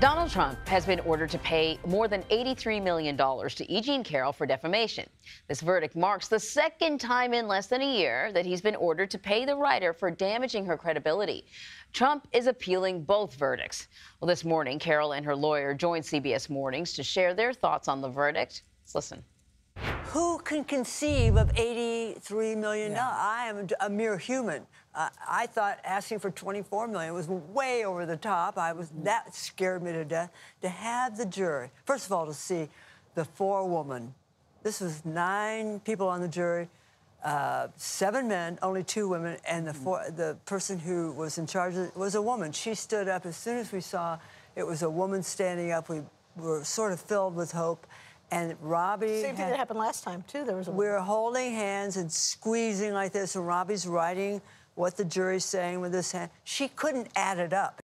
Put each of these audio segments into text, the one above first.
Donald Trump has been ordered to pay more than $83 million to Carroll for defamation. This verdict marks the second time in less than a year that he's been ordered to pay the writer for damaging her credibility. Trump is appealing both verdicts. Well, this morning, Carroll and her lawyer joined CBS Mornings to share their thoughts on the verdict. Let's listen. Who can conceive of $83 million? Yeah. I am a mere human. I thought asking for $24 million was way over the top. That scared me to death. To have the jury, first of all, to see the four-woman. This was 9 people on the jury, 7 men, only 2 women, and the person who was in charge of it was a woman. She stood up as soon as we saw it was a woman standing up. We were sort of filled with hope. And Robbie... Same thing that happened last time, too. There was a... We were holding hands and squeezing like this, and Robbie's writing what the jury's saying with his hand. She couldn't add it up.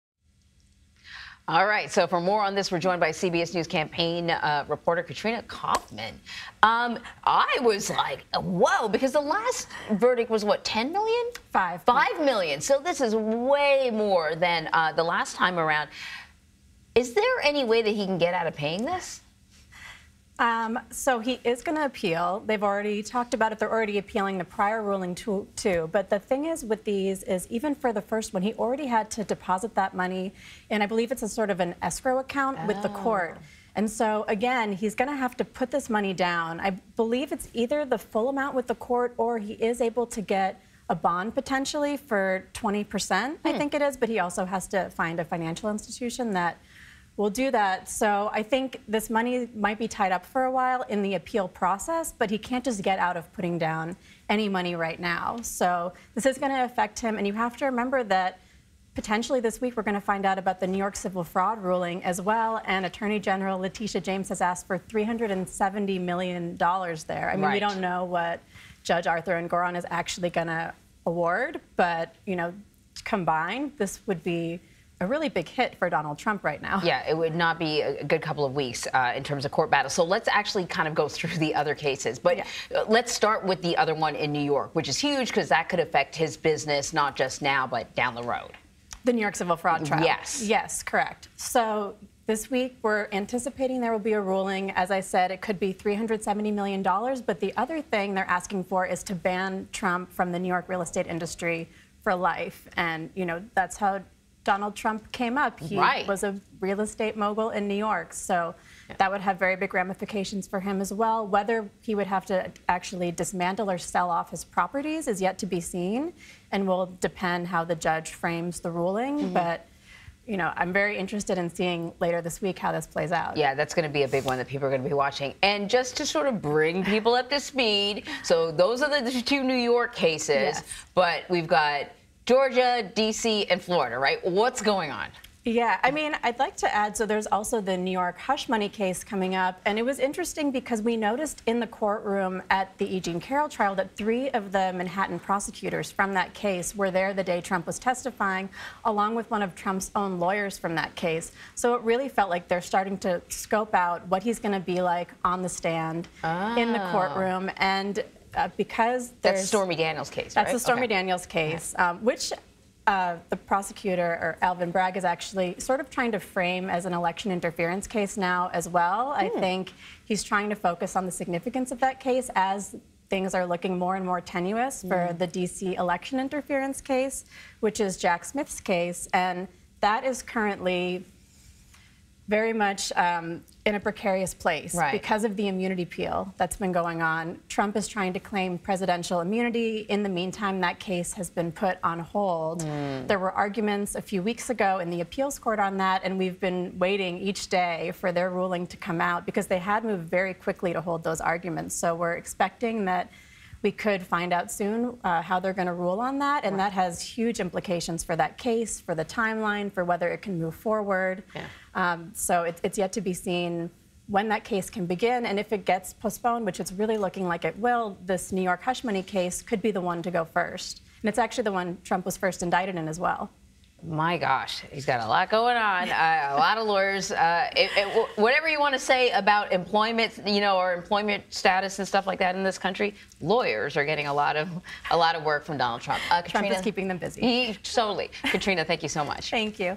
All right, so for more on this, we're joined by CBS News campaign reporter Katrina Kaufman. I was like, whoa, because the last verdict was, what, 10 million? 5 million. So this is way more than the last time around. Is there any way that he can get out of paying this? So he is going to appeal. They've already talked about it. They're already appealing the prior ruling too. But the thing is with these is even for the first one, he already had to deposit that money, and I believe it's a sort of an escrow account with the court. And so, again, he's going to have to put this money down. I believe it's either the full amount with the court or he is able to get a bond potentially for 20%, I think it is, but he also has to find a financial institution that will do that. So I think this money might be tied up for a while in the appeal process, but he can't just get out of putting down any money right now. So this is going to affect him, and you have to remember that potentially this week we're going to find out about the New York civil fraud ruling as well, and Attorney General Letitia James has asked for $370 million there. I mean, we don't know what Judge Arthur Engoron is actually going to award, but, you know, combined, this would be a really big hit for Donald Trump right now. Yeah, it would not be a good couple of weeks in terms of court battles. So let's actually kind of go through the other cases. But let's start with the other one in New York, which is huge because that could affect his business, not just now, but down the road. The New York civil fraud trial. Yes. Yes, correct. So this week we're anticipating there will be a ruling. As I said, it could be $370 million. But the other thing they're asking for is to ban Trump from the New York real estate industry for life. And, you know, that's how Donald Trump came up. He was a real estate mogul in New York, so that would have very big ramifications for him as well. Whether he would have to actually dismantle or sell off his properties is yet to be seen, and will depend how the judge frames the ruling. But, you know, I'm very interested in seeing later this week how this plays out. Yeah, that's going to be a big one that people are going to be watching. And just to sort of bring people up to speed, so those are the 2 New York cases, but we've got Georgia, D.C., and Florida, right? What's going on? Yeah, I mean, I'd like to add, so there's also the New York hush money case coming up, and it was interesting because we noticed in the courtroom at the Carroll trial that 3 of the Manhattan prosecutors from that case were there the day Trump was testifying, along with one of Trump's own lawyers from that case. So it really felt like they're starting to scope out what he's going to be like on the stand in the courtroom, and because that's Stormy Daniels' case, right? That's the Stormy Daniels case, which the prosecutor, or Alvin Bragg, is actually sort of trying to frame as an election interference case now as well. I think he's trying to focus on the significance of that case as things are looking more and more tenuous for the D.C. election interference case, which is Jack Smith's case, and that is currently very much in a precarious place because of the immunity appeal that's been going on. Trump is trying to claim presidential immunity. In the meantime, that case has been put on hold. There were arguments a few weeks ago in the appeals court on that, and we've been waiting each day for their ruling to come out because they had moved very quickly to hold those arguments. So we're expecting that we could find out soon how they're going to rule on that, and that has huge implications for that case, for the timeline, for whether it can move forward. So it's yet to be seen when that case can begin, and if it gets postponed, which it's really looking like it will, this New York hush money case could be the one to go first. And it's actually the one Trump was first indicted in as well. My gosh, he's got a lot going on, a lot of lawyers. Whatever you want to say about employment, you know, or employment status and stuff like that in this country, lawyers are getting a lot of work from Donald Trump. Trump is keeping them busy. Totally. Katrina, thank you so much. Thank you.